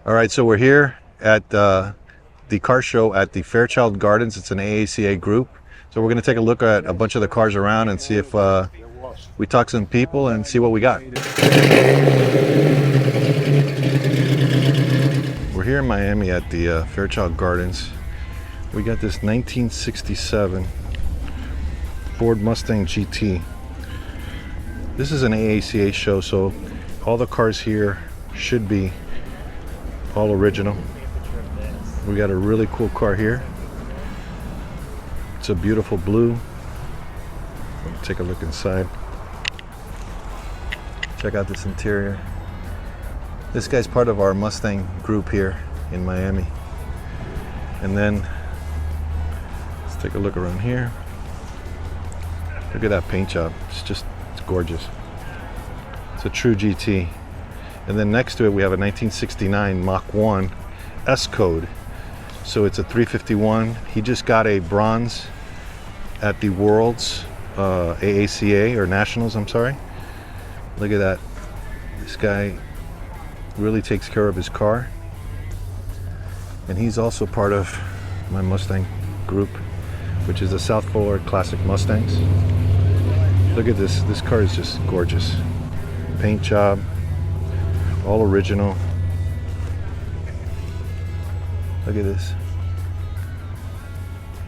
All right, so we're here at the car show at the Fairchild Gardens. It's an AACA group. So we're going to take a look at a bunch of the cars around and see if we talk to some people and see what we got. We're here in Miami at the Fairchild Gardens. We got this 1967 Ford Mustang GT. This is an AACA show, so all the cars here should be all original. We got a really cool car here. It's a beautiful blue. Take a look inside. Check out this interior. This guy's part of our Mustang group here in Miami. And then let's take a look around here. Look at that paint job. It's gorgeous. It's a true GT. And then next to it we have a 1969 Mach 1 S code. So it's a 351. He just got a bronze at the World's AACA, or Nationals, I'm sorry. Look at that. This guy really takes care of his car. And he's also part of my Mustang group, which is the South Florida Classic Mustangs. Look at this. This car is just gorgeous. Paint job. All original. Look at this.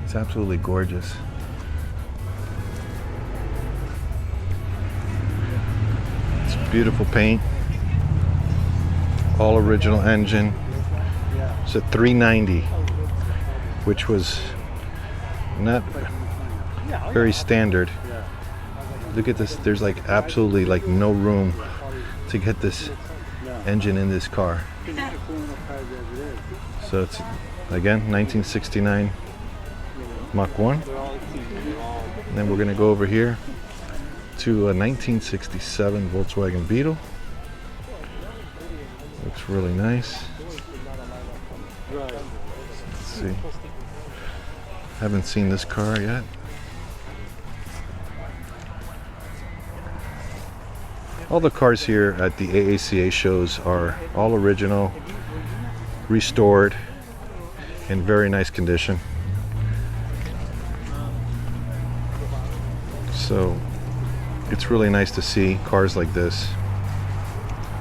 It's absolutely gorgeous. It's beautiful paint. All original engine. It's a 390, which was not very standard. Look at this. There's like absolutely like no room to get this engine in this car. So it's again 1969 Mach 1. And then we're going to go over here to a 1967 Volkswagen Beetle. Looks really nice. Let's see. Haven't seen this car yet. All the cars here at the AACA shows are all original, restored, in very nice condition. So it's really nice to see cars like this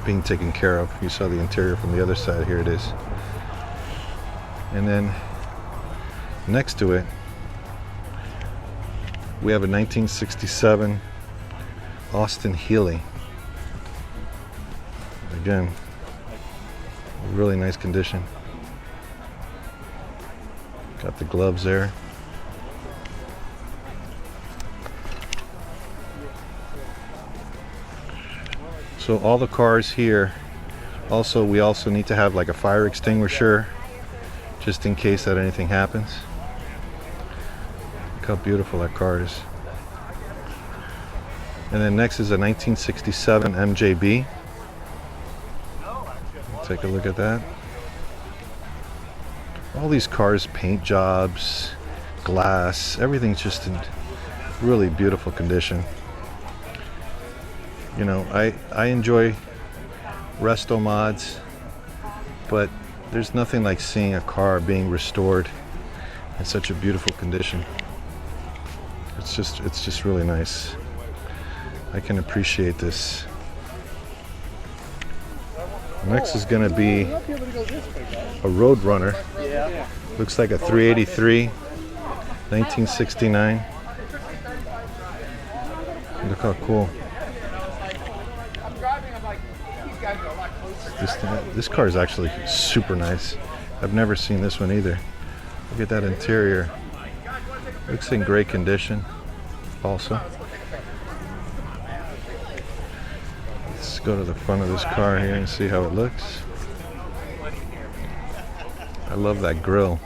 being taken care of. You saw the interior from the other side. Here it is. And then next to it we have a 1967 Austin Healey. Again, really nice condition. Got the gloves there. So all the cars here, we also need to have like a fire extinguisher just in case that anything happens. Look how beautiful that car is. And then next is a 1967 MJB. Take a look at that. All these cars, paint jobs, glass, everything's just in really beautiful condition. You know, I enjoy resto mods, but there's nothing like seeing a car being restored in such a beautiful condition. It's just really nice. I can appreciate this. Next is going to be a Roadrunner. Looks like a 383, 1969. Look how cool. This car is actually super nice. I've never seen this one either. Look at that interior. Looks in great condition also. Let's go to the front of this car here and see how it looks. I love that grille.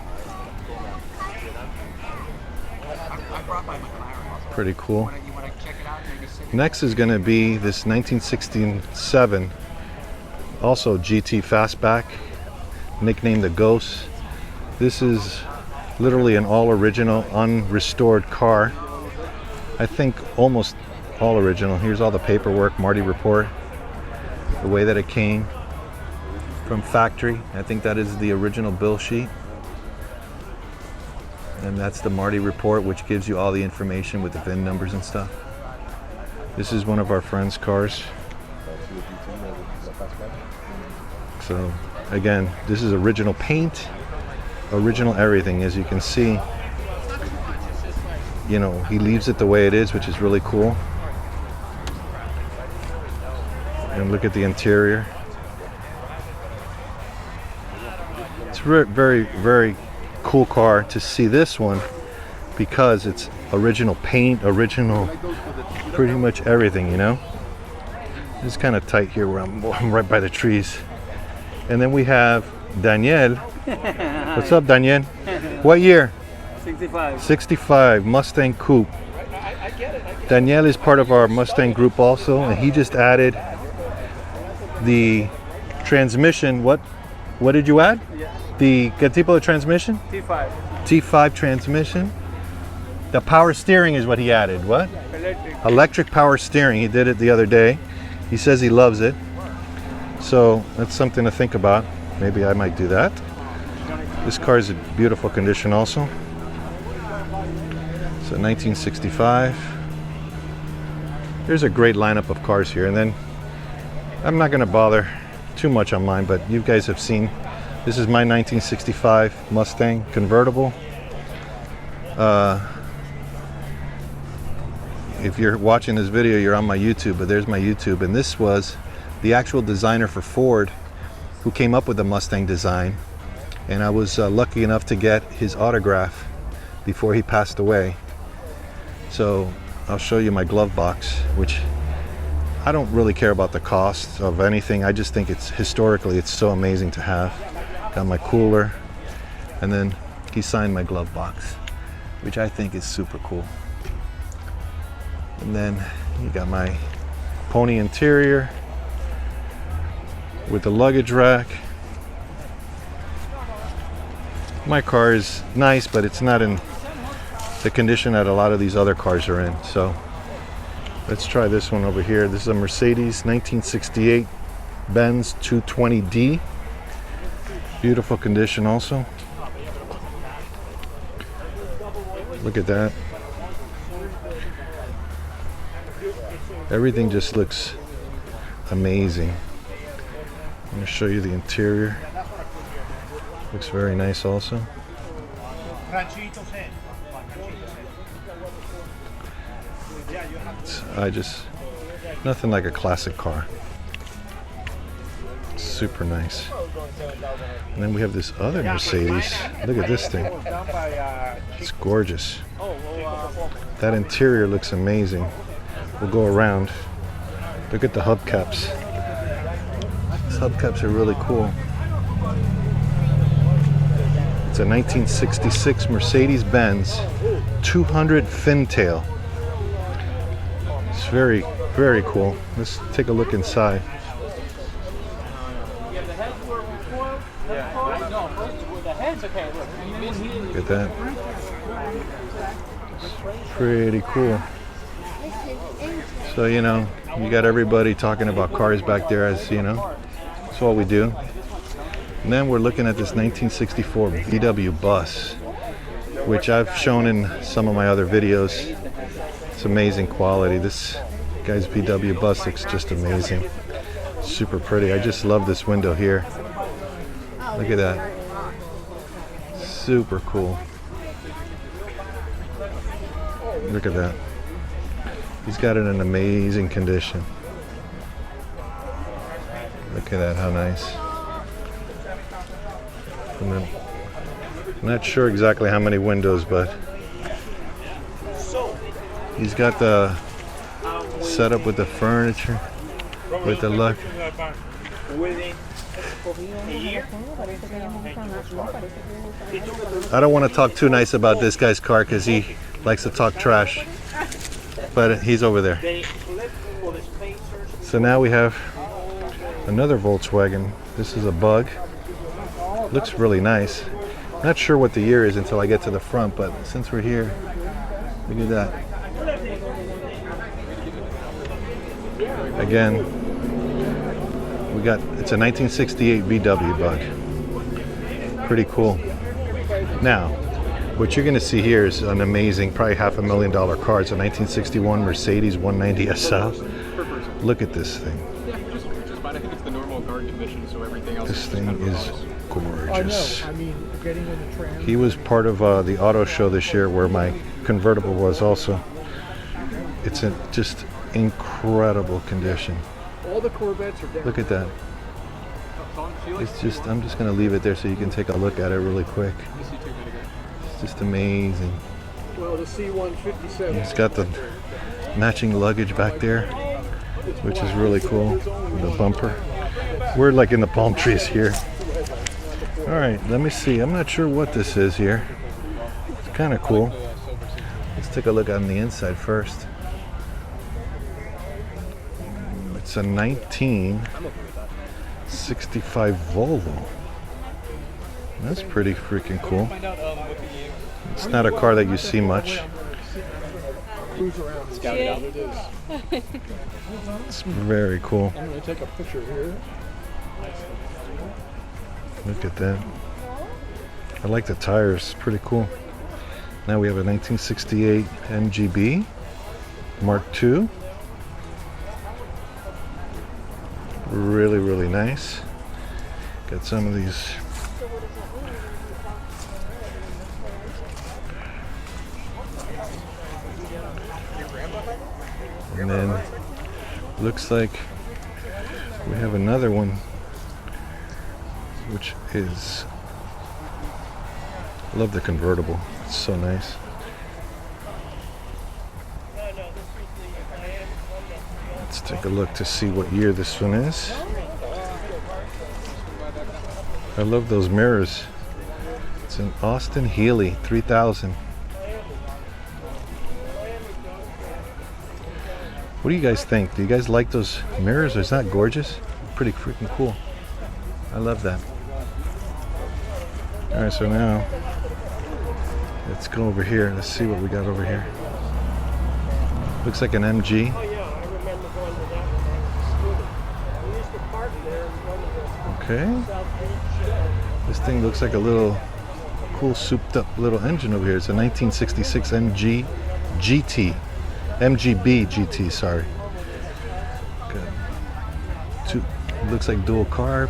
Pretty cool. Next is going to be this 1967 also GT Fastback, nicknamed the Ghost. This is literally an all original, unrestored car. I think almost all original. Here's all the paperwork, Marty report, the way that it came. from factory. I think that is the original bill sheet. And that's the Marty report, which gives you all the information with the VIN numbers and stuff. This is one of our friend's cars. So again, this is original paint, original everything. As you can see, you know, he leaves it the way it is, which is really cool. And look at the interior. It's very, very cool car to see this one because it's original paint, original pretty much everything, you know. It's kind of tight here where I'm right by the trees. And then we have Daniel. What's up, Daniel? What year? 65. 65 Mustang Coupe. Daniel is part of our Mustang group also, and he just added the transmission. What did you add? Yeah. The ¿qué tipo de transmission? T5. T5 transmission. The power steering is what he added. What? Electric. Electric power steering. He did it the other day. He says he loves it. So that's something to think about. Maybe I might do that. This car is in beautiful condition also. So 1965. There's a great lineup of cars here. And then I'm not going to bother too much on mine, but you guys have seen. This is my 1965 Mustang convertible. If you're watching this video, you're on my YouTube, but there's my YouTube. And this was the actual designer for Ford who came up with the Mustang design. And I was lucky enough to get his autograph before he passed away. So I'll show you my glove box, which I don't really care about the cost of anything. I just think it's historically, it's so amazing to have. Got my cooler, and then he signed my glove box, which I think is super cool. And then you got my pony interior with the luggage rack. My car is nice, but it's not in the condition that a lot of these other cars are in. So let's try this one over here. This is a Mercedes 1968 Benz 220D. Beautiful condition also. Look at that. Everything just looks amazing. I'm going to show you the interior. Looks very nice also. Nothing like a classic car. Super nice. And then we have this other Mercedes. Look at this thing. It's gorgeous. That interior looks amazing. We'll go around. Look at the hubcaps. These hubcaps are really cool. It's a 1966 Mercedes-Benz 200 Fintail. It's very, very cool. Let's take a look inside. Look at that. It's pretty cool. So, you know, you got everybody talking about cars back there, as you know. That's what we do. And then we're looking at this 1964 VW bus, which I've shown in some of my other videos. It's amazing quality. This guy's VW bus looks just amazing. Super pretty. I just love this window here. Look at that. Super cool. Look at that. He's got it in amazing condition. Look at that, how nice. And then, I'm not sure exactly how many windows, but he's got the setup with the furniture, with the look. I don't want to talk too nice about this guy's car because he likes to talk trash, but he's over there. So now we have another Volkswagen. This is a Bug. Looks really nice. Not sure what the year is until I get to the front, but since we're here, look at that. Again, We got, it's a 1968 VW Bug. Pretty cool. Now, what you're going to see here is an amazing, probably $500,000 car. It's a 1961 Mercedes 190 SL. Look at this thing. Yeah, which is fine. I think it's the normal guard condition, so everything else. This thing is gorgeous. I mean, getting in the tram. He was part of the auto show this year where my convertible was also. It's in just incredible condition. All the Corvettes are down. Look at that. It's just, I'm just going to leave it there so you can take a look at it really quick. It's just amazing. Well, the C-157. It's got the matching luggage back there, which is really cool. The bumper. We're like in the palm trees here. All right, let me see. I'm not sure what this is here. It's kind of cool. Let's take a look on the inside first. It's a 1965 Volvo. That's pretty freaking cool. It's not a car that you see much. Cruise around. Scout it out. It is. It's very cool. I'm going to take a picture here. Look at that. I like the tires. Pretty cool. Now we have a 1968 MGB Mark II. Really, really nice. Got some of these. And then looks like we have another one, which is, I love the convertible. It's so nice. Let's take a look to see what year this one is. I love those mirrors. It's an Austin Healey 3000. What do you guys think? Do you guys like those mirrors? Is that gorgeous? Pretty freaking cool. I love that. Alright, so now let's go over here. Let's see what we got over here. Looks like an MG. Okay. This thing looks like a little cool souped up little engine over here. It's a 1966 MG GT. MGB GT, sorry. Good. Looks like dual carb.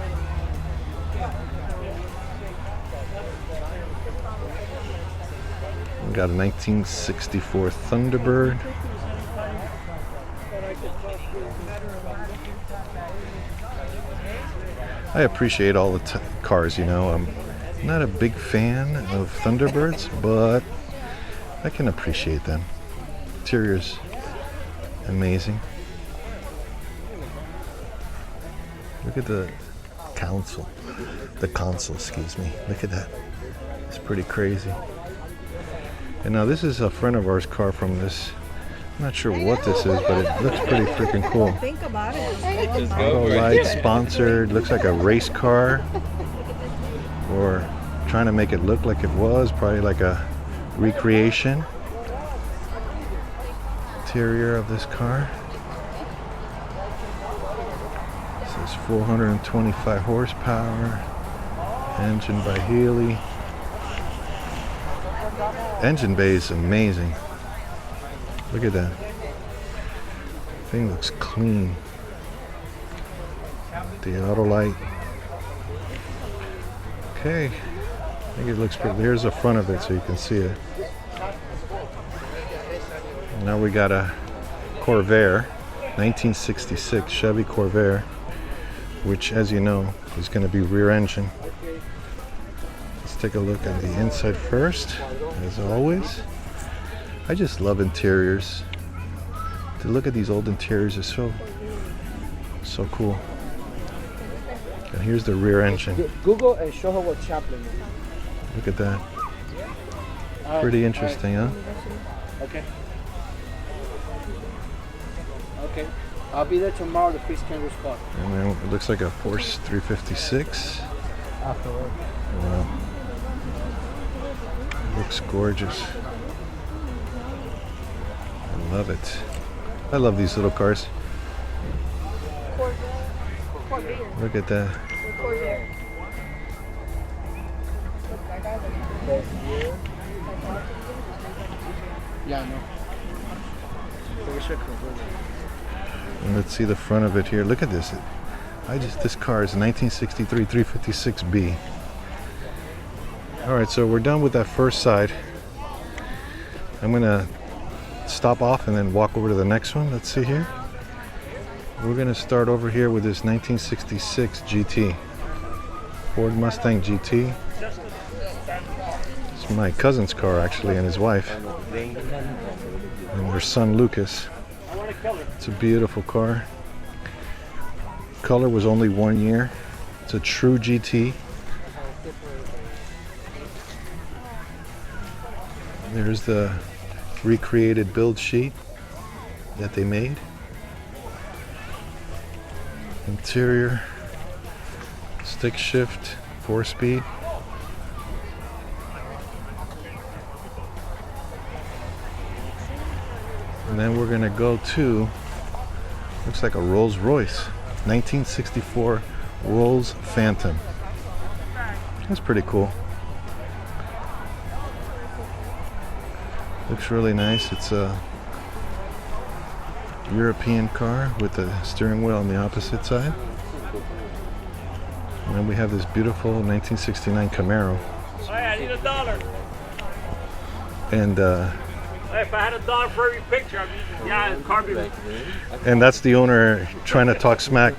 We got a 1964 Thunderbird. I appreciate all the cars, you know. I'm not a big fan of Thunderbirds, but I can appreciate them. Interior's amazing. Look at the console, excuse me. Look at that. It's pretty crazy. And now this is a friend of ours' car from this. I'm not sure what this is, but it looks pretty freaking cool. Think about it. Auto Light sponsored. Looks like a race car, or trying to make it look like it was probably like a recreation. Interior of this car. It says 425 horsepower. Engine by Healey. Engine bay is amazing. Look at that. Thing looks clean. The auto light. Okay. I think it looks pretty. Here's the front of it so you can see it. Now we got a Corvair, 1966 Chevy Corvair, which, as you know, is going to be rear engine. Let's take a look at the inside first, as always. I just love interiors. To look at these old interiors is so cool. And here's the rear engine. Google and show her what Chaplin is. Look at that. Pretty interesting, huh? Okay. Okay. I'll be there tomorrow to fix Kendall's car. And then it looks like a Porsche 356. Afterward. Wow. Looks gorgeous. I love it. I love these little cars. Look at that. Yeah, no. And let's see the front of it here. Look at this. This car is a 1963 356B. All right, so we're done with that first side. I'm gonna stop off and then walk over to the next one. Let's see here. We're gonna start over here with this 1966 GT. Ford Mustang GT. It's my cousin's car actually, and his wife. And their son Lucas. It's a beautiful car. Color was only 1 year. It's a true GT. There's the recreated build sheet that they made. Interior, stick shift, 4-speed. And then we're gonna go to, looks like a Rolls-Royce, 1964 Rolls Phantom. That's pretty cool. Looks really nice. It's a European car with the steering wheel on the opposite side. And then we have this beautiful 1969 Camaro. Hey, I need $1. And Hey, if I had $1 for every picture, I'd be carbon. and that's the owner trying to talk smack,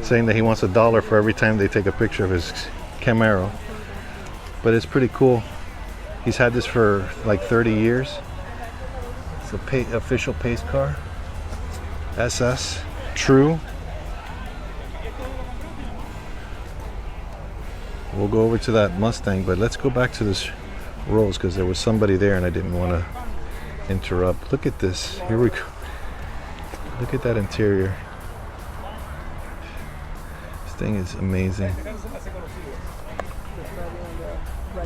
saying that he wants $1 for every time they take a picture of his Camaro. But it's pretty cool. He's had this for like 30 years. It's a official pace car. SS, true. We'll go over to that Mustang, but let's go back to this Rolls because there was somebody there and I didn't want to interrupt. Look at this. Here we go. Look at that interior. This thing is amazing.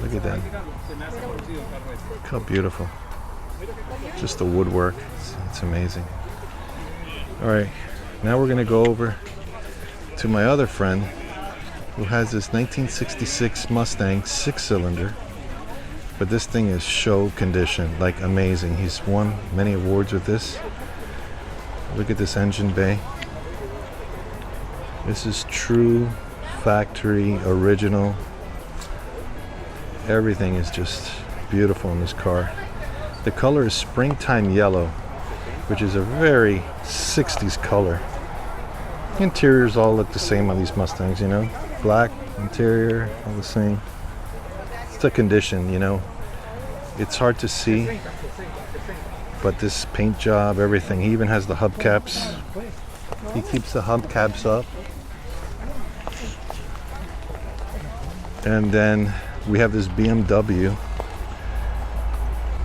Look at that. Look how beautiful. Just the woodwork. It's amazing. All right, now we're gonna go over to my other friend who has this 1966 Mustang 6-cylinder, but this thing is show condition, like amazing. He's won many awards with this. Look at this engine bay. This is true factory original. Everything is just beautiful in this car. The color is springtime yellow, which is a very 60s color. Interiors all look the same on these Mustangs, you know. Black interior, all the same. It's the condition, you know. It's hard to see, but this paint job, everything. He even has the hubcaps. He keeps the hubcaps up. And then we have this BMW,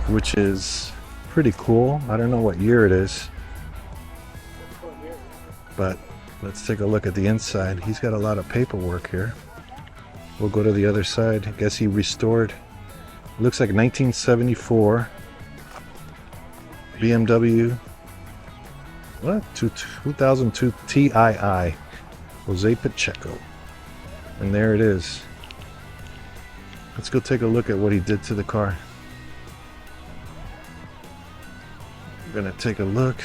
which is pretty cool. I don't know what year it is, but let's take a look at the inside. He's got a lot of paperwork here. We'll go to the other side. I guess he restored. It looks like 1974 BMW. What? 2002 TII. Jose Pacheco. And there it is. Let's go take a look at what he did to the car. We're gonna take a look.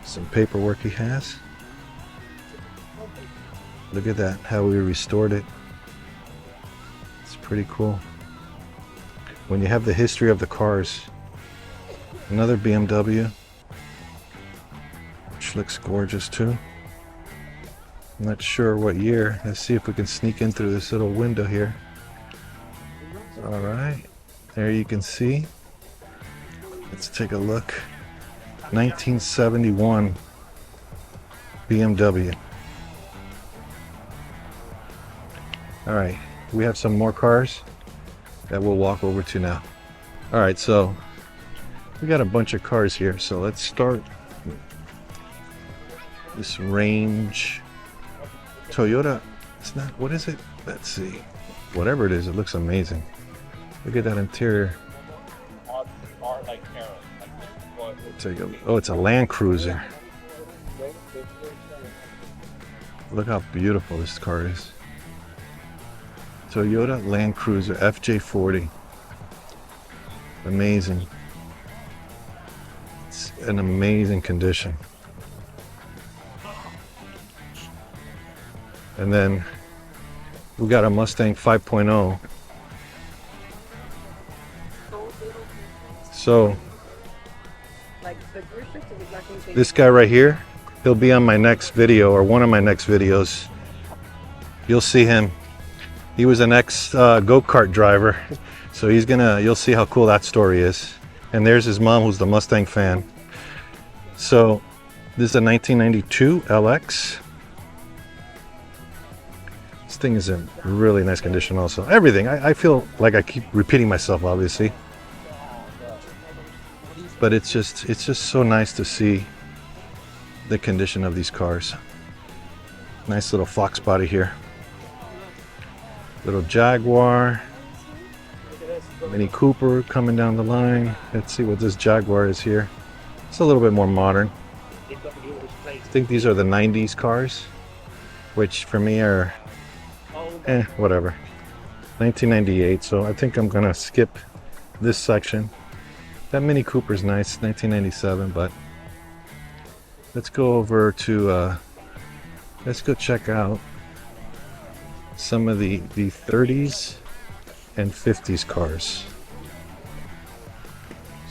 Some paperwork he has. Look at that, how we restored it. It's pretty cool. When you have the history of the cars. Another BMW, which looks gorgeous too. I'm not sure what year. Let's see if we can sneak in through this little window here. All right, there you can see. Let's take a look. 1971 BMW. All right, we have some more cars that we'll walk over to now. All right, so we got a bunch of cars here. So let's start this Range Toyota. It's not, what is it? Let's see. Whatever it is, it looks amazing. Look at that interior. Oh, it's a Land Cruiser. Look how beautiful this car is. Toyota Land Cruiser FJ40. Amazing. It's an amazing condition. And then we got a Mustang 5.0. So this guy right here, he'll be on my next video, or one of my next videos. You'll see him. He was an ex go-kart driver, so you'll see how cool that story is. And there's his mom, who's the Mustang fan. So this is a 1992 LX. This thing is in really nice condition also. Everything, I feel like I keep repeating myself, obviously. But it's just so nice to see the condition of these cars. Nice little Fox body here. Little Jaguar. Mini Cooper coming down the line. Let's see what this Jaguar is here. It's a little bit more modern. I think these are the 90s cars, which for me are whatever. 1998, so I think I'm gonna skip this section. That Mini Cooper's nice, 1997, but let's go over to let's go check out some of the 30s and 50s cars.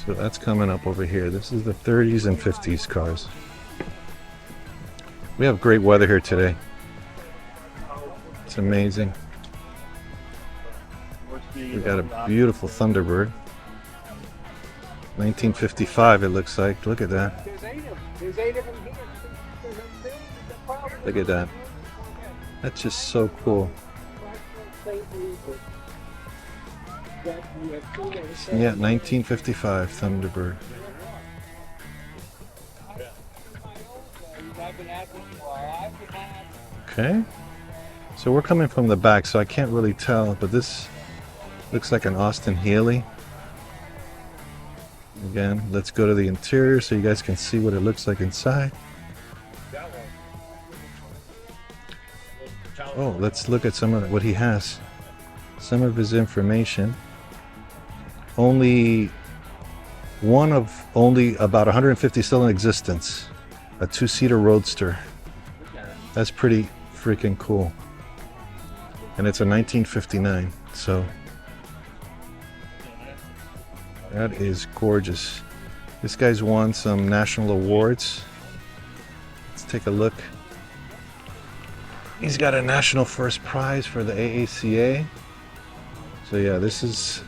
So that's coming up over here. This is the 30s and 50s cars. We have great weather here today. It's amazing. We got a beautiful Thunderbird. 1955 it looks like. Look at that. Look at that. That's just so cool. Yeah, 1955 Thunderbird. Okay. So we're coming from the back, so I can't really tell, but this looks like an Austin Healey. Again, let's go to the interior so you guys can see what it looks like inside. Oh, let's look at some of what he has. Some of his information. Only about 150 still in existence. A 2-seater Roadster. That's pretty freaking cool. And it's a 1959, so that is gorgeous. This guy's won some national awards. Let's take a look. He's got a national first prize for the AACA. So yeah, this is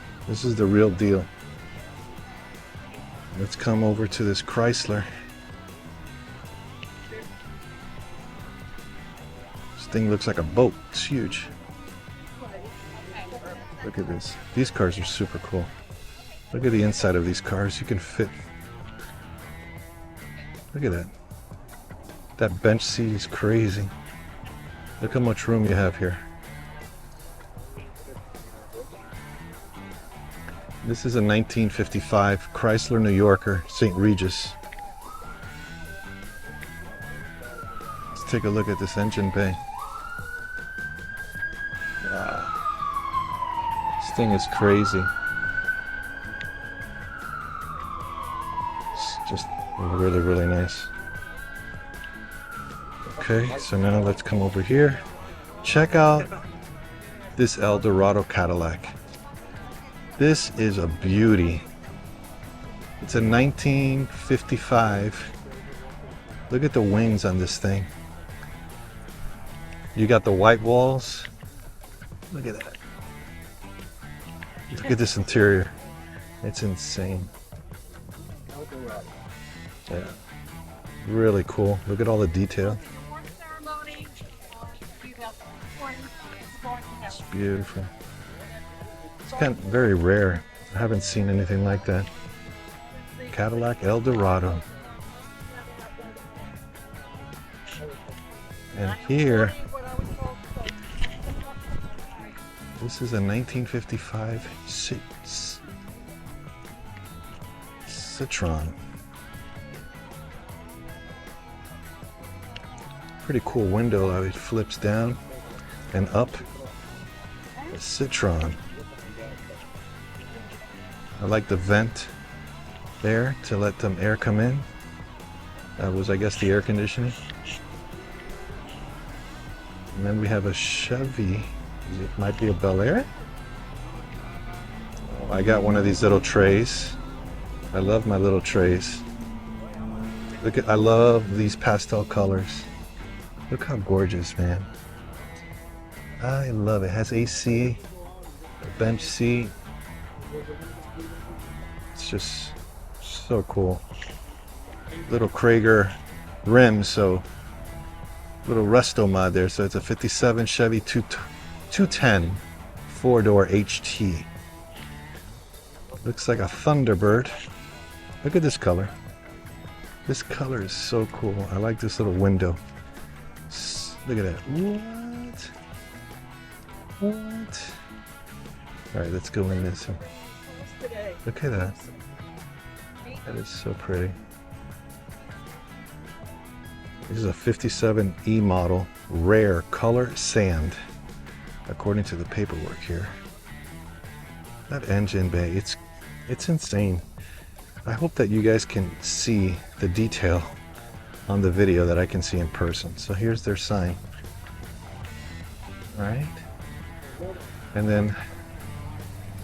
the real deal. Let's come over to this Chrysler. This thing looks like a boat. It's huge. Look at this. These cars are super cool. Look at the inside of these cars. You can fit. Look at that. That bench seat is crazy. Look how much room you have here. This is a 1955 Chrysler New Yorker, St. Regis. Let's take a look at this engine bay. Wow. This thing is crazy. It's just really, really nice. Okay, so now let's come over here. Check out this Eldorado Cadillac. This is a beauty. It's a 1955. Look at the wings on this thing. You got the white walls. Look at that. Look at this interior. It's insane. Yeah. Really cool. Look at all the detail. It's beautiful. It's kind of very rare. I haven't seen anything like that. Cadillac Eldorado. And here, this is a 1955 Citroen. Pretty cool window how it flips down and up. A citron. I like the vent there to let them air come in. That was, I guess, the air conditioning. And then we have a Chevy. It might be a Bel Air. I got one of these little trays. I love my little trays. Look at, I love these pastel colors. Look how gorgeous, man. I love it. It has AC, a bench seat. It's just so cool. Little Krager rim, so little resto mod there. So it's a 57 Chevy 210 4-door HT. Looks like a Thunderbird. Look at this color. This color is so cool. I like this little window. Look at that. What? All right, let's go in this. Look at that. That is so pretty. This is a 57 E model, rare color sand, according to the paperwork here. That engine bay, it's insane. I hope that you guys can see the detail on the video that I can see in person. So here's their sign. All right. And then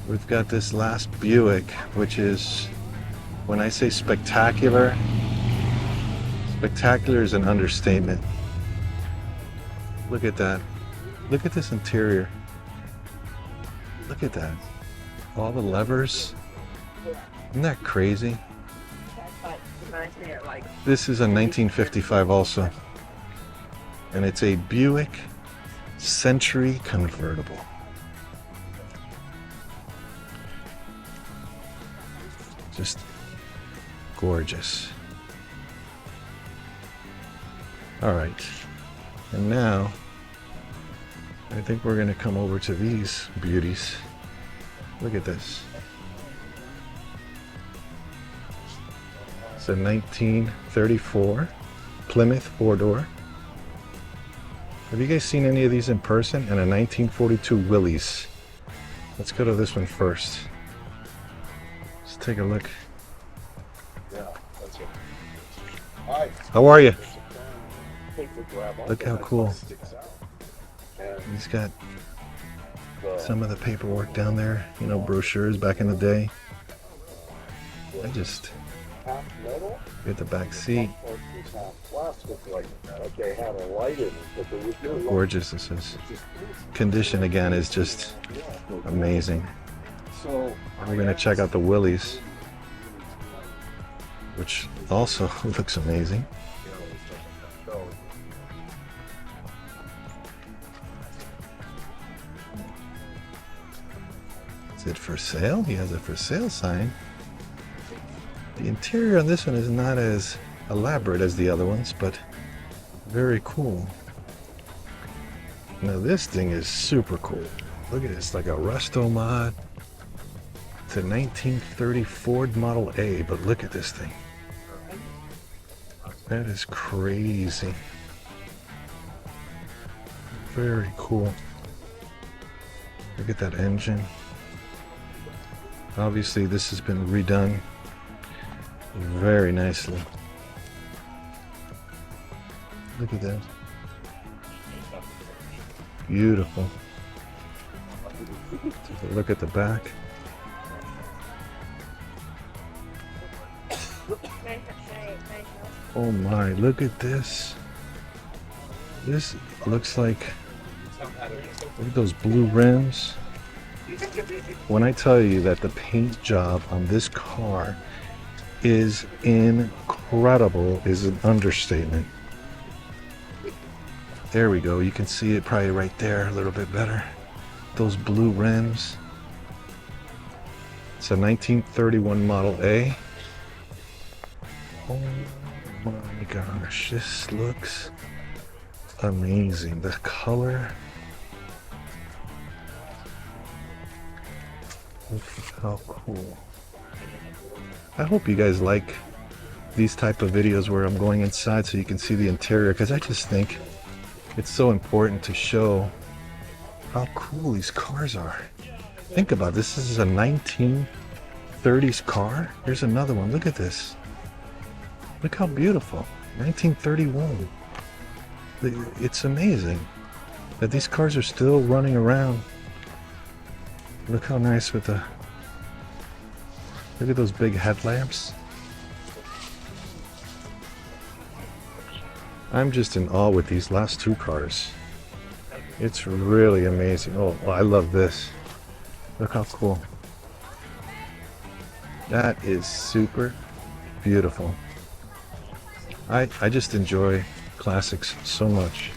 we've got this last Buick, which is, when I say spectacular, spectacular is an understatement. Look at that. Look at this interior. Look at that. All the levers. Isn't that crazy? This is a 1955 also. And it's a Buick Century convertible. Just gorgeous. All right. And now I think we're going to come over to these beauties. Look at this. It's a 1934 Plymouth 4-door. Have you guys seen any of these in person? And a 1942 Willys. Let's go to this one first. Let's take a look. Yeah, that's it. Hi. How are you? Paper grab on Look how that cool. sticks out. And He's got the some of the paperwork down there, you know, brochures back in the day. I just half metal get the back seat. or it's half plastic, like they had a light in it, but there was no light. Gorgeous this is. Just- Condition again is just amazing. So We're gonna check out the Willys, which also looks amazing. Is it for sale? He has a for sale sign. The interior on this one is not as elaborate as the other ones, but very cool. Now this thing is super cool. Look at this, like a resto mod. It's a 1930 Ford Model A, but look at this thing. That is crazy. Very cool. Look at that engine. Obviously this has been redone very nicely. Look at that. Beautiful. Take a look at the back. Oh my, look at this. This looks like, look at those blue rims. When I tell you that the paint job on this car is incredible is an understatement. There we go. You can see it probably right there a little bit better. Those blue rims. It's a 1931 Model A. Oh my gosh, this looks amazing. The color. Look how cool. I hope you guys like these type of videos where I'm going inside so you can see the interior, because I just think it's so important to show how cool these cars are. Think about this. This is a 1930s car. Here's another one. Look at this. Look how beautiful. 1931. It's amazing that these cars are still running around. Look how nice with the... Look at those big headlamps. I'm just in awe with these last two cars. It's really amazing. Oh, I love this. Look how cool. That is super beautiful. I just enjoy classics so much.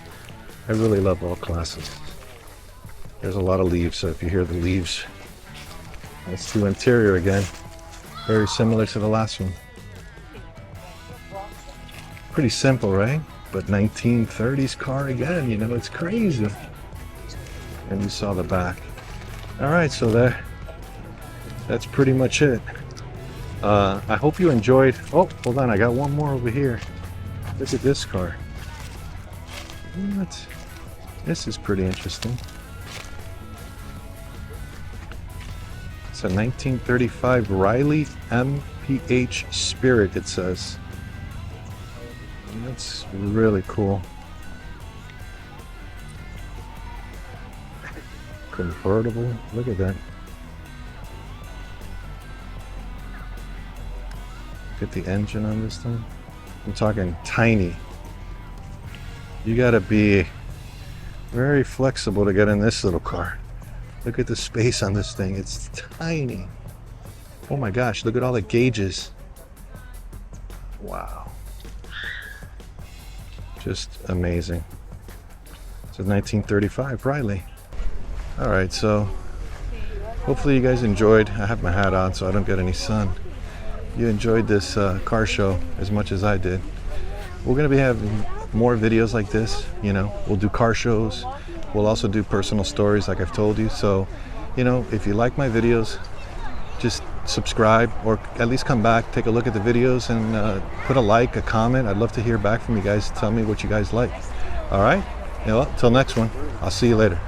I really love all classics. There's a lot of leaves, so if you hear the leaves, let's do interior again. Very similar to the last one. Pretty simple, right? But 1930s car again, you know, it's crazy. And you saw the back. All right, so that's pretty much it. I hope you enjoyed. Oh, hold on, I got one more over here. Look at this car. What? This is pretty interesting. It's a 1935 Riley MPH Spirit, it says. That's really cool. Convertible. Look at that. Get the engine on this thing. I'm talking tiny. You gotta be very flexible to get in this little car. Look at the space on this thing. It's tiny. Oh my gosh, look at all the gauges. Wow. Just amazing. It's a 1935 Riley. All right, so hopefully you guys enjoyed. I have my hat on so I don't get any sun. You enjoyed this car show as much as I did. We're gonna be having more videos like this. You know, we'll do car shows. We'll also do personal stories like I've told you. So, you know, if you like my videos, just subscribe or at least come back, take a look at the videos and put a like, a comment. I'd love to hear back from you guys. Tell me what you guys like. All right? You know what? Till next one. I'll see you later.